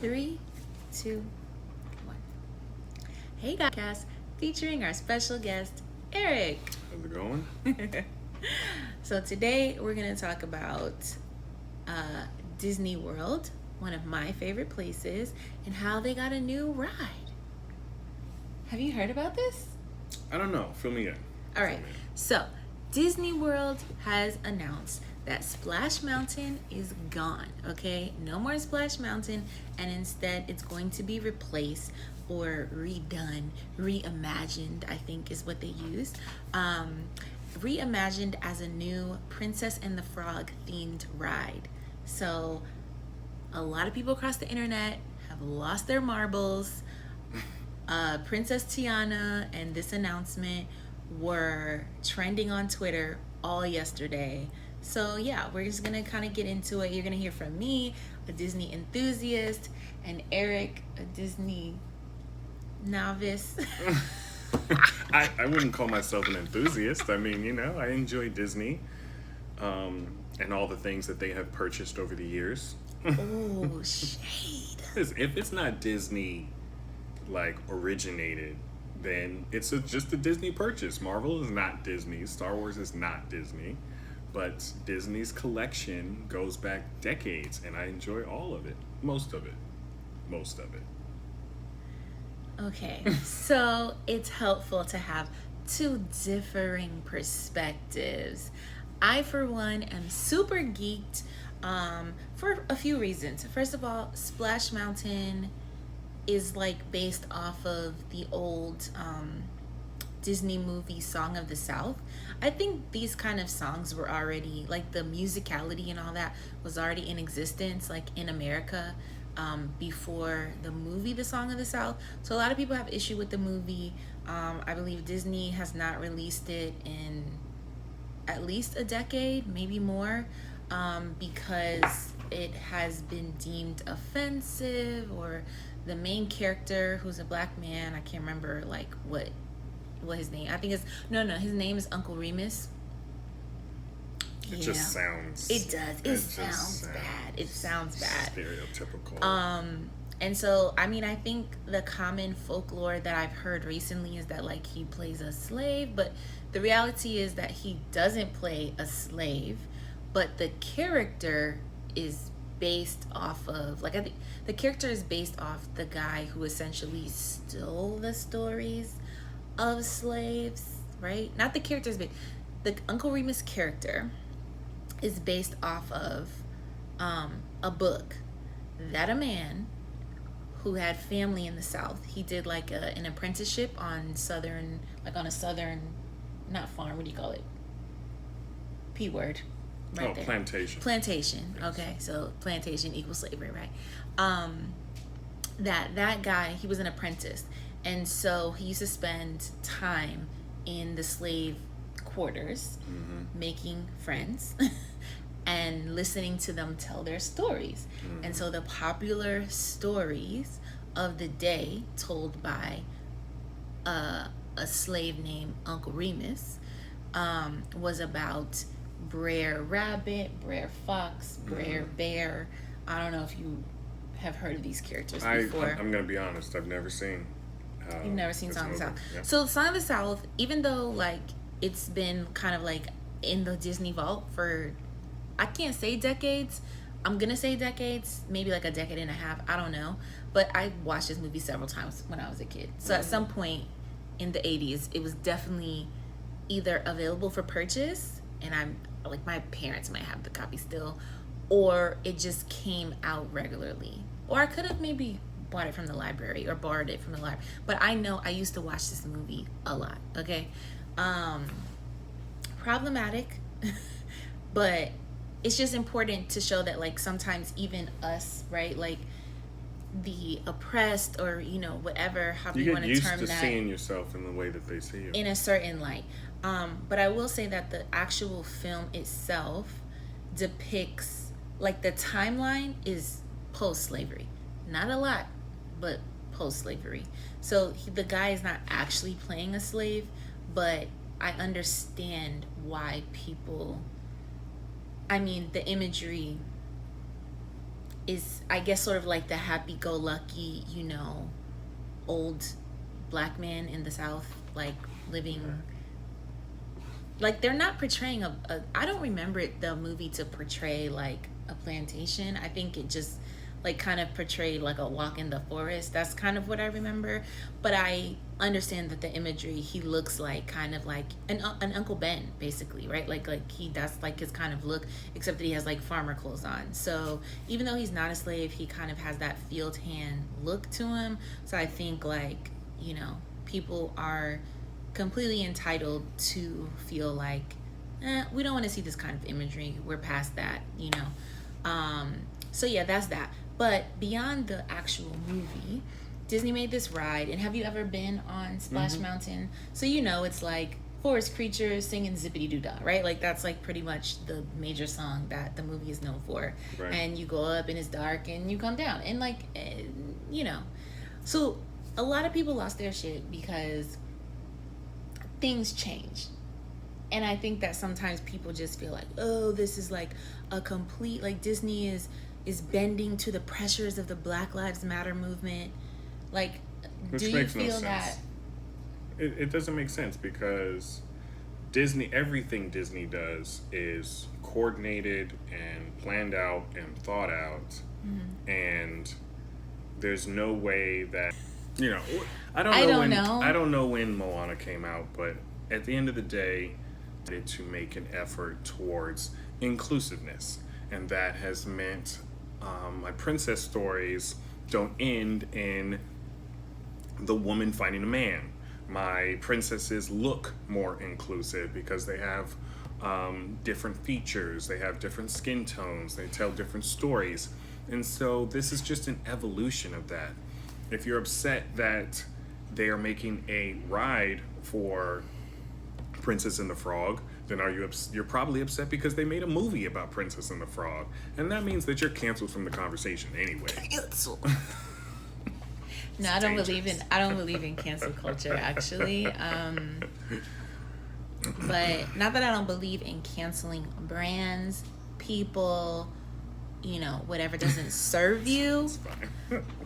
Three, two, one. Hey guys, featuring our special guest, Eric. How's it going? So today we're going to talk about uh, Disney World, one of my favorite places, and how they got a new ride. Have you heard about this? I don't know. Fill me in. All right. So Disney World has announced that Splash Mountain is gone, okay? No more Splash Mountain, and instead it's going to be replaced or redone, reimagined, I think is what they used. Reimagined as a new Princess and the Frog themed ride. So a lot of people across the internet have lost their marbles. Princess Tiana and this announcement were trending on Twitter all yesterday. So yeah, we're just gonna kind of get into it. You're gonna hear from me, a Disney enthusiast, and Eric, a Disney novice. I wouldn't call myself an enthusiast. I mean, I enjoy Disney and all the things that they have purchased over the years. Oh, shade. If it's not Disney, like, originated, then it's just a Disney purchase. Marvel is not Disney. Star Wars is not Disney. But Disney's collection goes back decades, and I enjoy all of it. Most of it. Most of it. Okay, so it's helpful to have two differing perspectives. I, for one, am super geeked for a few reasons. First of all, Splash Mountain is like based off of the old Disney movie Song of the South. I think these kind of songs were already, like the musicality and all that was already in existence, like in America, before the movie The Song of the South. So a lot of people have issue with the movie. I believe Disney has not released it in at least a decade, maybe more, because it has been deemed offensive, or the main character, who's a black man, I can't remember like what his name. I think it's his name is Uncle Remus. It just sounds. It does. It sounds bad. It sounds bad. Stereotypical. And so I mean, I think the common folklore that I've heard recently is that like he plays a slave, but the reality is that he doesn't play a slave, but the character is based off of, like, I think the character is based off the guy who essentially stole the stories of slaves, right? Not the characters, but the Uncle Remus character is based off of a book that a man who had family in the South, he did like an apprenticeship on a southern, not farm, what do you call it? P word. Right there. Plantation. Yes. Okay, so plantation equals slavery, right? That guy, he was an apprentice, and so he used to spend time in the slave quarters, making friends and listening to them tell their stories. And so the popular stories of the day told by a slave named Uncle Remus was about Brer Rabbit, Brer Fox, Brer Bear. I don't know if you have heard of these characters before. I'm going to be honest. I've never seen. You've never seen Song of the South. Yeah. So Song of the South, even though like it's been kind of like in the Disney vault for, I can't say decades. I'm going to say decades, maybe like a decade and a half. I don't know. But I watched this movie several times when I was a kid. So at some point in the 80s, it was definitely either available for purchase, and I'm like, my parents might have the copy still, or it just came out regularly, or I could have maybe bought it from the library or borrowed it from the library. But I know I used to watch this movie a lot. Okay, problematic, but it's just important to show that like sometimes even us, right, like the oppressed, or whatever, however you want to term that, you get used to seeing yourself in the way that they see you in a certain light. But I will say that the actual film itself depicts, like, the timeline is post-slavery. Not a lot, but post-slavery. So the guy is not actually playing a slave, but I understand why people, I mean, the imagery is, I guess, sort of like the happy-go-lucky, old black man in the South, like living, like they're not portraying I don't remember the movie to portray like a plantation. I think it just like kind of portrayed like a walk in the forest. That's kind of what I remember. But I understand that the imagery, he looks like kind of like an Uncle Ben, basically, right? Like that's like his kind of look, except that he has like farmer clothes on. So even though he's not a slave, he kind of has that field hand look to him. So I think like, people are completely entitled to feel like, we don't want to see this kind of imagery. We're past that. So yeah, that's that. But beyond the actual movie, Disney made this ride. And have you ever been on Splash Mountain? So it's like forest creatures singing Zippity Doo Dah, right? Like that's like pretty much the major song that the movie is known for. Right. And you go up and it's dark and you come down. And like, So a lot of people lost their shit because things changed. And I think that sometimes people just feel like, oh, this is like a complete, like Disney is bending to the pressures of the Black Lives Matter movement. Like, Which do you makes no feel sense. that? It doesn't make sense because everything Disney does is coordinated and planned out and thought out. And there's no way that, I don't know when Moana came out, but at the end of the day, to make an effort towards inclusiveness. And that has meant my princess stories don't end in the woman finding a man. My princesses look more inclusive because they have different features, they have different skin tones, they tell different stories. And so this is just an evolution of that. If you're upset that they are making a ride for Princess and the Frog, then you're probably upset because they made a movie about Princess and the Frog, and that means that you're canceled from the converson anyway. Cancel. No, I don't believe in cancel culture actually. But not that I don't believe in canceling brands, people, whatever doesn't serve you. It's fine.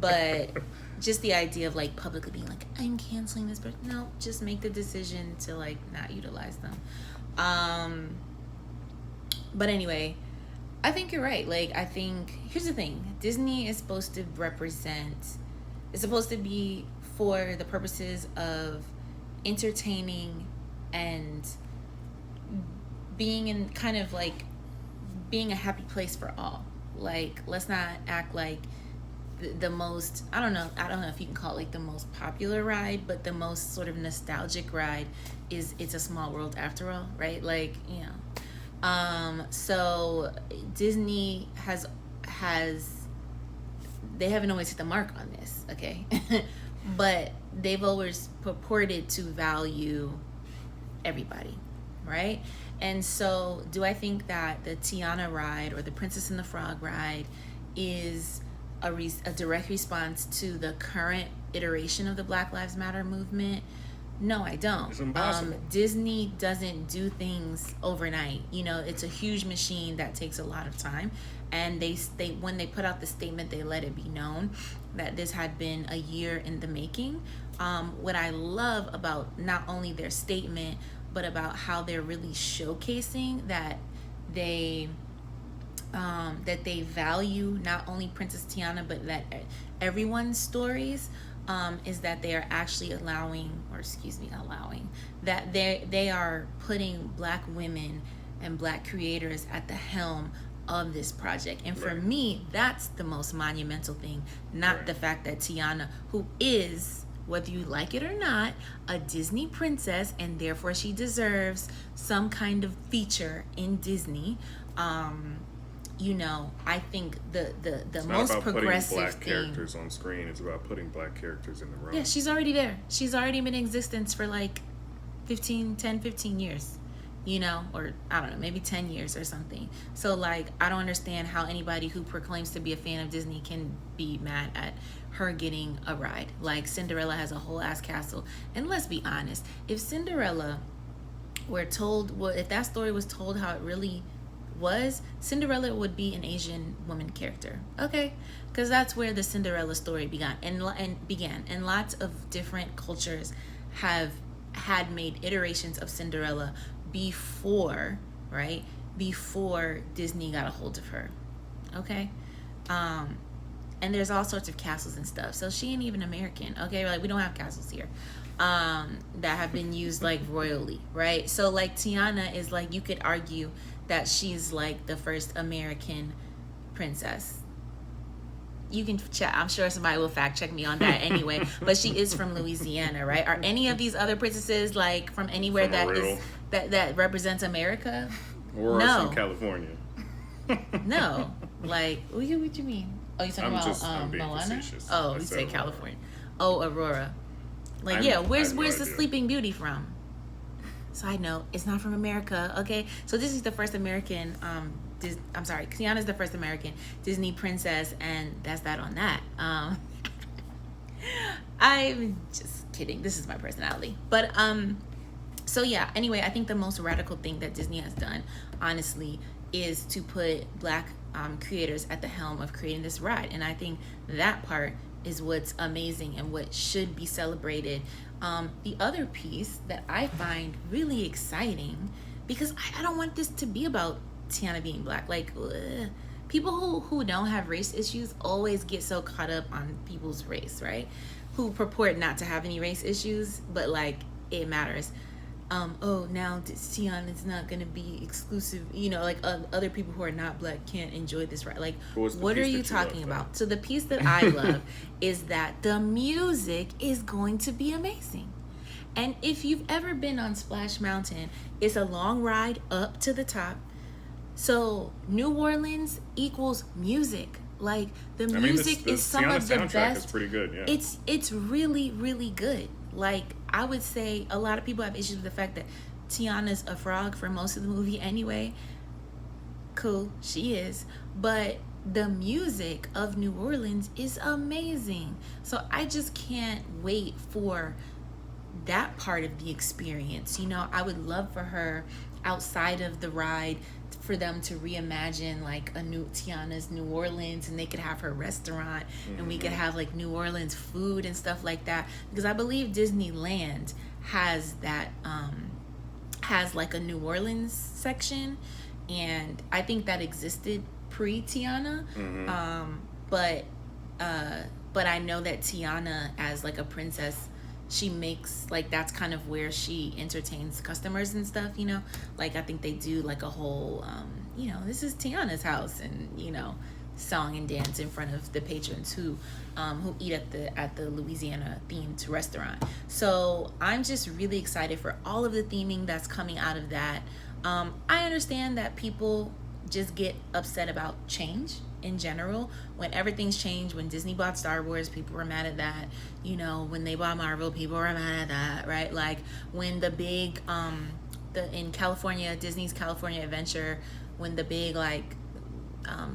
But just the idea of like publicly being like, I'm canceling this person. No, just make the decision to like not utilize them. But anyway, I think you're right. Like, I think here's the thing. Disney is supposed to it's supposed to be for the purposes of entertaining and being in kind of like being a happy place for all. Like, let's not act like the most, I don't know if you can call it like the most popular ride, but the most sort of nostalgic ride is It's a Small World After All, right? Like, so Disney has they haven't always hit the mark on this, okay? But they've always purported to value everybody, right? And so do I think that the Tiana ride or the Princess and the Frog ride is a direct response to the current iteration of the Black Lives Matter movement? No, I don't. It's impossible. Disney doesn't do things overnight. It's a huge machine that takes a lot of time. And they when they put out the statement, they let it be known that this had been a year in the making. What I love about not only their statement, but about how they're really showcasing that they value not only Princess Tiana, but that everyone's stories, is that they are actually allowing that they are putting Black women and Black creators at the helm of this project. And for me, that's the most monumental thing, not the fact that Tiana, who is, whether you like it or not, a Disney princess, and therefore she deserves some kind of feature in Disney. I think the most progressive putting Black thing, characters on screen. It's about putting Black characters in the room. yeah, she's already there. She's already been in existence for like 15 years, or I don't know, maybe 10 years or something. So like, I don't understand how anybody who proclaims to be a fan of Disney can be mad at her getting a ride. Like, Cinderella has a whole ass castle. And let's be honest, if Cinderella if that story was told how it really was, Cinderella would be an Asian woman character. Okay, because that's where the Cinderella story began, and lots of different cultures have had made iterations of Cinderella before, right? Before Disney got a hold of her. Okay? And there's all sorts of castles and stuff. So she ain't even American. Okay? Like, we don't have castles here. That have been used like royally, right? So like Tiana is like, you could argue that she's like the first American princess. You can check. I'm sure somebody will fact check me on that anyway. But she is from Louisiana, right? Are any of these other princesses like from anywhere that represents America? Or no. from California? No. Like, what you mean? Oh, you talking I'm being Moana? facetious. Oh, you say California. Oh, Aurora. Like, yeah, where's the Sleeping Beauty from? Side note, it's not from America, okay? So this is the first American, Tiana's the first American Disney princess, and that's that on that. I'm just kidding. This is my personality. But, so yeah, anyway, I think the most radical thing that Disney has done, honestly, is to put Black creators at the helm of creating this ride. And I think that part is what's amazing and what should be celebrated. The other piece that I find really exciting, because I don't want this to be about Tiana being Black. Like, people who don't have race issues always get so caught up on people's race, right? Who purport not to have any race issues, but like it matters. Now Tiana's not gonna be exclusive, like other people who are not Black can't enjoy this, right? Like, what are you talking about? So the piece that I love is that the music is going to be amazing. And if you've ever been on Splash Mountain, it's a long ride up to the top. So New Orleans equals music. Like, the music is some of the best. Is pretty good, yeah. It's really, really good. Like, I would say a lot of people have issues with the fact that Tiana's a frog for most of the movie anyway. Cool, she is. But the music of New Orleans is amazing. So I just can't wait for that part of the experience. I would love for her outside of the ride for them to reimagine like a new Tiana's New Orleans, and they could have her restaurant, and we could have like New Orleans food and stuff like that, because I believe Disneyland has that has like a New Orleans section, and I think that existed pre-Tiana. But I know that Tiana, as like a princess, she makes like, that's kind of where she entertains customers and stuff, like I think they do like a whole this is Tiana's house, and song and dance in front of the patrons who eat at the Louisiana themed restaurant. So I'm just really excited for all of the theming that's coming out of that. I understand that people just get upset about change in general. When everything's changed, when Disney bought Star Wars, people were mad at that. When they bought Marvel, people were mad at that, right? Like, when the big in California, Disney's California Adventure, when the big like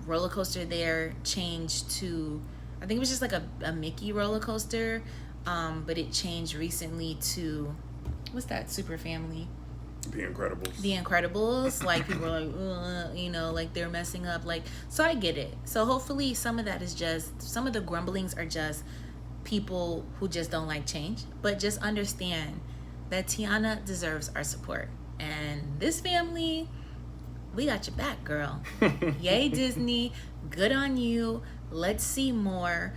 roller coaster there changed to, I think it was just like a Mickey roller coaster, but it changed recently to, what's that super family? The Incredibles. The Incredibles. Like, people are like, like they're messing up. Like, so I get it. So hopefully some of that is just, some of the grumblings are just people who just don't like change. But just understand that Tiana deserves our support. And this family, we got your back, girl. Yay, Disney. Good on you. Let's see more.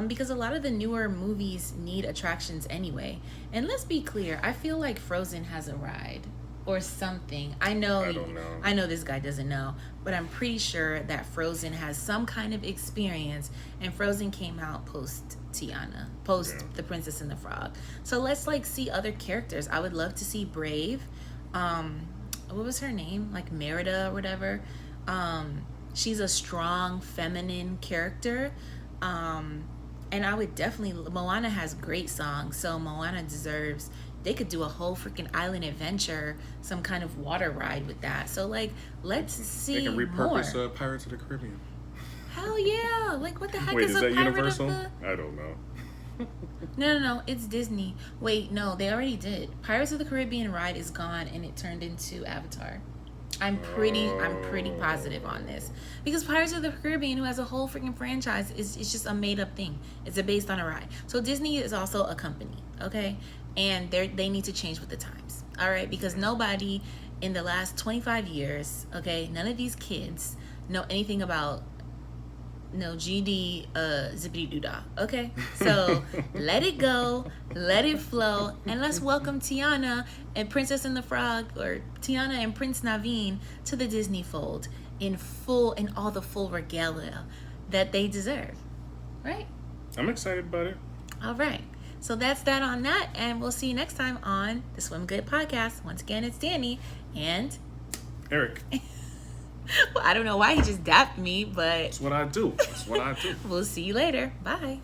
Because a lot of the newer movies need attractions anyway. And let's be clear, I feel like Frozen has a ride or something. I don't know. I know this guy doesn't know, but I'm pretty sure that Frozen has some kind of experience, and Frozen came out post Tiana, The Princess and the Frog. So let's like see other characters. I would love to see Brave. What was her name? Like Merida or whatever. She's a strong feminine character. And I would definitely, Moana has great songs, so Moana deserves, they could do a whole freaking island adventure, some kind of water ride with that. So like, let's see They can repurpose more. Pirates of the Caribbean. Hell yeah! Like, what the heck Wait, is is a that pirate Universal? of the... I don't know. No, it's Disney. Wait, no, they already did. Pirates of the Caribbean ride is gone, and it turned into Avatar. I'm pretty positive on this because Pirates of the Caribbean, who has a whole freaking franchise, is just a made up thing. It's based on a ride. So Disney is also a company, okay, and they need to change with the times, all right, because nobody in the last 25 years, okay, none of these kids know anything about no GD zippity doo dah. Okay, so let it go, let it flow, and let's welcome Tiana and Princess and the Frog, or Tiana and Prince Naveen, to the Disney fold in all the full regalia that they deserve. Right? I'm excited about it. All right. So that's that on that, and we'll see you next time on the Swim Good podcast. Once again, it's Danny and Eric. well, I don't know why he just dapped me, but That's what I do. we'll see you later. Bye.